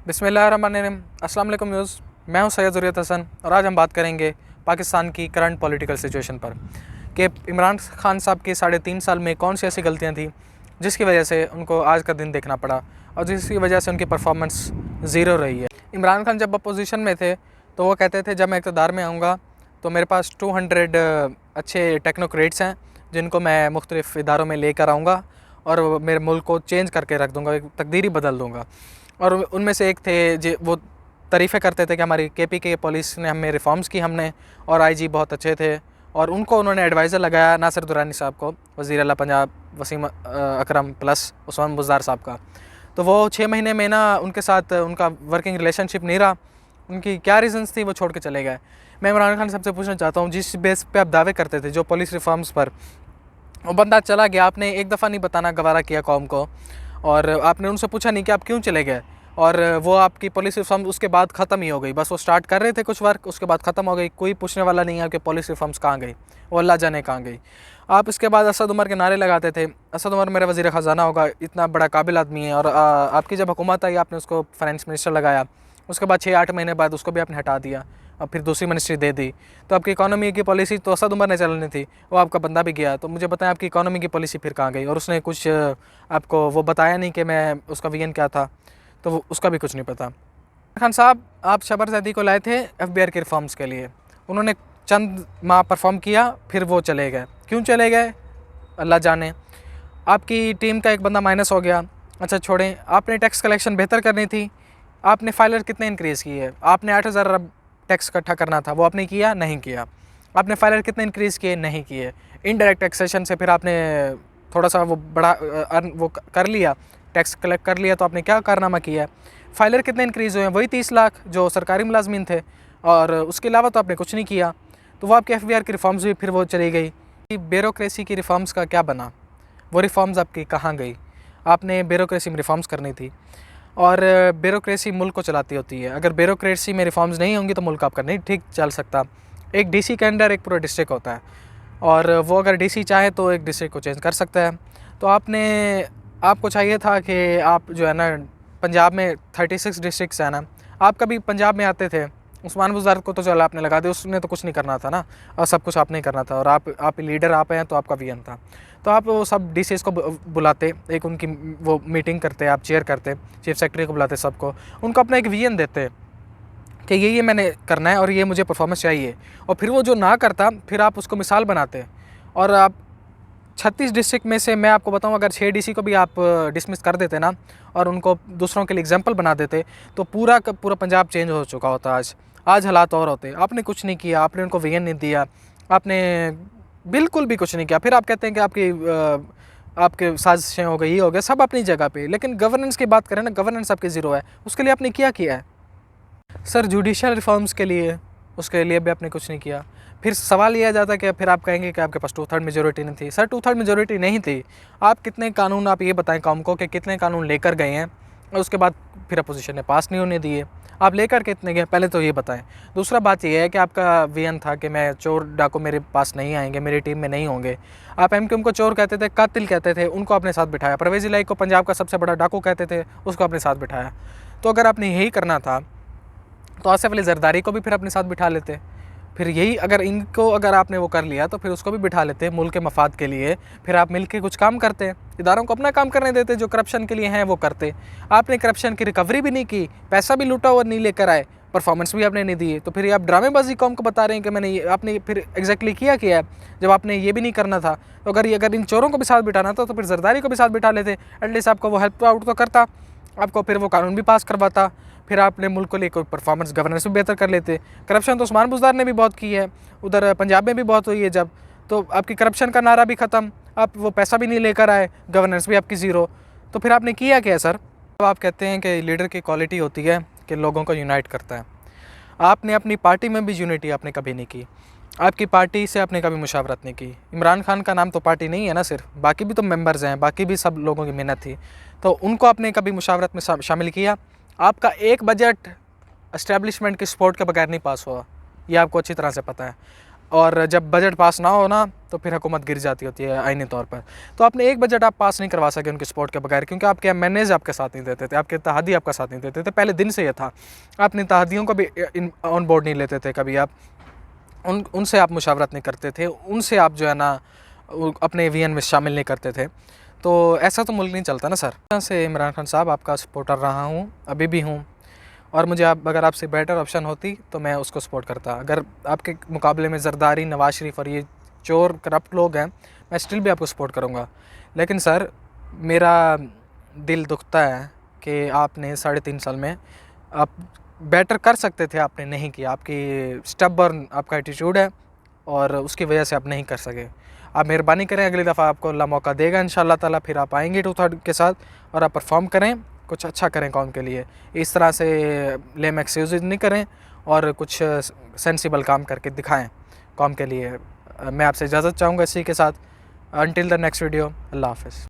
बिस्मिल्लाहिर्रहमानिर्रहीम। अस्सलाम वालेकुम व्यूज़, मैं हूं सैयद ज़ुरियत हसन और आज हम बात करेंगे पाकिस्तान की करंट पॉलिटिकल सिचुएशन पर कि इमरान खान साहब के 3.5 साल में कौन सी ऐसी गलतियां थी जिसकी वजह से उनको आज का दिन देखना पड़ा और जिसकी वजह से उनकी परफॉर्मेंस ज़ीरो रही है। इमरान खान जब अपोजिशन में थे तो वो कहते थे जब मैं इक़्तिदार में आऊँगा तो मेरे पास 200 अच्छे टेक्नोक्रेट्स हैं जिनको मैं मुख्तलिफ़ इदारों में लेकर आऊँगा और मेरे मुल्क को चेंज करके रख दूँगा, एक तकदीरी बदल दूँगा। और उनमें से एक थे वो तारीफ़ें करते थे कि हमारी केपीके पुलिस ने हमें रिफॉर्म्स की हमने, और आईजी बहुत अच्छे थे, और उनको उन्होंने एडवाइज़र लगाया नासिर दुरानी साहब को, वज़ीर आला पंजाब वसीम अकरम प्लस उस्मान बुज़दार साहब का। तो वो 6 महीने में ना उनके साथ उनका वर्किंग रिलेशनशिप नहीं रहा। उनकी क्या रीज़न्स थी वो छोड़ के चले गए। मैं इमरान खान साहब से पूछना चाहता हूँ, जिस बेस पे आप दावे करते थे जो पुलिस रिफॉर्म्स पर, वो बंदा चला गया, आपने एक दफ़ा नहीं बताना गवारा किया कौम को, और आपने उनसे पूछा नहीं कि आप क्यों चले गए, और वो आपकी पॉलिसी रिफॉर्म उसके बाद ख़त्म ही हो गई। बस वो स्टार्ट कर रहे थे कुछ वर्क, उसके बाद ख़त्म हो गई। कोई पूछने वाला नहीं है कि पॉलिसी रिफॉर्म्स कहाँ गई, वो अल्लाह जाने कहाँ गई। आप इसके बाद असद उमर के नारे लगाते थे, असद उमर मेरा वज़ीर ख़जाना होगा, इतना बड़ा काबिल आदमी है, और आपकी जब हुकूमत आई आपने उसको फाइनेंस मिनिस्टर लगाया। उसके बाद 6-8 महीने बाद उसको भी आपने हटा दिया और फिर दूसरी मिनिस्ट्री दे दी। तो आपकी इकोनॉमी की पॉलिसी तो असद उमर ने चलानी थी, वो आपका बंदा भी गया। तो मुझे बताएं आपकी इकोनॉमी की पॉलिसी फिर कहाँ गई, और उसने कुछ आपको वो बताया नहीं कि मैं उसका विजन क्या था, तो वो उसका भी कुछ नहीं पता। खान साहब, आप शबर ज़ैदी को लाए थे FBI के रिफॉर्म्स के लिए, उन्होंने चंद माह परफॉर्म किया, फिर वो चले गए। क्यों चले गए अल्लाह जाने। आपकी टीम का एक बंदा माइनस हो गया। अच्छा छोड़ें, आपने टैक्स कलेक्शन बेहतर करनी थी, आपने फाइलर कितने इंक्रीज़ किए, आपने 8,000 अरब टैक्स इकट्ठा करना था, वो आपने किया नहीं किया। आपने फाइलर कितने इंक्रीज़ किए, नहीं किए। इनडायरेक्ट टैक्सेशन से फिर आपने थोड़ा सा वो बड़ा वो कर लिया, टैक्स कलेक्ट कर लिया, तो आपने क्या कारनामा किया। फाइलर कितने इंक्रीज़ हुए हैं, वही 30 लाख जो सरकारी मुलाजमीन थे, और उसके अलावा तो आपने कुछ नहीं किया। तो वो आपके FBR की रिफॉर्म्स भी फिर वो चली गई। ब्यूरोक्रेसी की रिफॉर्म्स का क्या बना, वो रिफॉर्म्स आपकी कहाँ गई। आपने ब्यूरोक्रेसी में रिफॉर्म्स करनी थी, और ब्यूरोक्रेसी मुल्क को चलाती होती है। अगर ब्यूरोक्रेसी में रिफॉर्म्स नहीं होंगी तो मुल्क आपका नहीं ठीक चल सकता। एक DC के अंडर एक पूरा डिस्ट्रिक्ट होता है, और वो अगर DC चाहे तो एक डिस्ट्रिक्ट को चेंज कर सकता है। तो आपको चाहिए था कि आप जो है ना, पंजाब में 36 डिस्ट्रिक्ट्स हैं ना, आप कभी पंजाब में आते थे, उस्मान बुज़दार को तो चलो आपने लगा दिया, उसने तो कुछ नहीं करना था ना, और सब कुछ आपने करना था, और आप लीडर आप हैं तो आपका विजन था। तो आप वो सब DCs को बुलाते, एक उनकी वो मीटिंग करते, आप चेयर करते, चीफ सेक्रेटरी को बुलाते, सबको उनको अपना एक विजन देते कि ये मैंने करना है और ये मुझे परफॉर्मेंस चाहिए, और फिर वो जो ना करता फिर आप उसको मिसाल बनाते। और आप 36 डिस्ट्रिक्ट में से मैं आपको बताऊं, अगर 6 DC को भी आप डिसमिस कर देते ना और उनको दूसरों के लिए एग्जांपल बना देते, तो पूरा का पूरा पंजाब चेंज हो चुका होता। आज हालात और होते। आपने कुछ नहीं किया, आपने उनको विजन नहीं दिया, आपने बिल्कुल भी कुछ नहीं किया। फिर आप कहते हैं कि आपके साजिशें हो गई, ये हो गया, सब अपनी जगह पे। लेकिन गवर्नेंस की बात करें ना, गवर्नेंस आपकी ज़ीरो है। उसके लिए आपने क्या किया है सर? जुडिशल रिफॉर्म्स के लिए, उसके लिए भी आपने कुछ नहीं किया। फिर सवाल यह आ जाता है कि फिर आप कहेंगे कि आपके पास 2/3 मेजोरिटी नहीं थी। सर 2/3 मेजोरिटी नहीं थी। आप कितने कानून, आप ये बताएं कौम को कि कितने कानून लेकर गए हैं और उसके बाद फिर अपोजिशन ने पास नहीं होने दिए। आप लेकर कितने गए, पहले तो ये बताएं। दूसरा बात यह है कि आपका विजन था कि मैं चोर डाकू मेरे पास नहीं आएंगे, मेरी टीम में नहीं होंगे। आप MQM को चोर कहते थे, कातिल कहते थे, उनको अपने साथ बिठाया। परवेज़ इलाही को पंजाब का सबसे बड़ा डाकू कहते थे, उसको अपने साथ बिठाया। तो अगर आपने यही करना था तो आसिफ अली जरदारी को भी फिर अपने साथ बिठा लेते। फिर यही अगर आपने वो कर लिया तो फिर उसको भी बिठा लेते मुल्क के मफाद के लिए। फिर आप मिलके कुछ काम करते, इदारों को अपना काम करने देते, जो करप्शन के लिए हैं वो करते। आपने करप्शन की रिकवरी भी नहीं की, पैसा भी लूटा और नहीं लेकर आए, परफॉर्मेंस भी आपने नहीं दी। तो फिर आप ड्रामेबाजी कौम को बता रहे हैं कि मैंने आपने फिर एग्जैक्टली किया है जब आपने ये भी नहीं करना था। तो अगर इन चोरों को भी साथ बिठाना था तो फिर जरदारी को भी साथ बिठा लेते, एटलीस्ट आपको वो हेल्प आउट तो करता, आपको फिर वो कानून भी पास करवाता, फिर आपने मुल्क को लिए कोई परफॉर्मेंस गवर्नेंस भी बेहतर कर लेते। करप्शन तो उस्मान बुज़दार ने भी बहुत की है, उधर पंजाब में भी बहुत हुई है जब, तो आपकी करप्शन का नारा भी ख़त्म, आप वो पैसा भी नहीं लेकर आए, गवर्नेंस भी आपकी ज़ीरो। तो फिर आपने किया क्या सर? तो आप कहते हैं कि लीडर की क्वालिटी होती है कि लोगों को यूनाइट करता है। आपने अपनी पार्टी में भी यूनिटी आपने कभी नहीं की, आपकी पार्टी से आपने कभी मुशावरत नहीं की। इमरान खान का नाम तो पार्टी नहीं है ना सिर्फ, बाकी भी तो मेंबर्स हैं, बाकी भी सब लोगों की मेहनत थी, तो उनको आपने कभी मुशावरत में शामिल किया? आपका एक बजट एस्टेब्लिशमेंट की सपोर्ट के बगैर नहीं पास हुआ, ये आपको अच्छी तरह से पता है। और जब बजट पास ना हो ना तो फिर हुकूमत गिर जाती होती है आईनी तौर पर। तो आपने एक बजट आप पास नहीं करवा सके उनके सपोर्ट के बगैर, क्योंकि आपके एमएनएज आपके साथ नहीं देते थे, आपके इत्तेहादी आपका साथ नहीं देते थे, पहले दिन से ये था। आप इत्तेहादियों को भी ऑन बोर्ड नहीं लेते थे कभी, आप उनसे आप मुशावरत नहीं करते थे, उनसे आप जो है ना अपने वीएन में शामिल नहीं करते थे। तो ऐसा तो मुल्क नहीं चलता ना सर। से इमरान खान साहब आपका सपोर्टर रहा हूँ, अभी भी हूँ, और मुझे अगर आपसे बेटर ऑप्शन होती तो मैं उसको सपोर्ट करता। अगर आपके मुकाबले में जरदारी, नवाज शरीफ और ये चोर करप्ट लोग हैं, मैं स्टिल भी आपको सपोर्ट करूँगा। लेकिन सर मेरा दिल दुखता है कि आपने 3.5 साल में आप बेटर कर सकते थे, आपने नहीं किया। आपकी स्टबर्न आपका एटीट्यूड है और उसकी वजह से आप नहीं कर सके। आप मेहरबानी करें, अगली दफ़ा आपको अल्लाह मौका देगा इंशाअल्लाह ताला, फिर आप आएंगे 2/3 के साथ और आप परफॉर्म करें, कुछ अच्छा करें कौम के लिए। इस तरह से लेम एक्सक्यूज़ नहीं करें और कुछ सेंसिबल काम करके दिखाएं कौम के लिए। मैं आपसे इजाज़त चाहूँगा इसी के साथ। अंटिल द नेक्स्ट वीडियो, अल्लाह हाफ़िज़।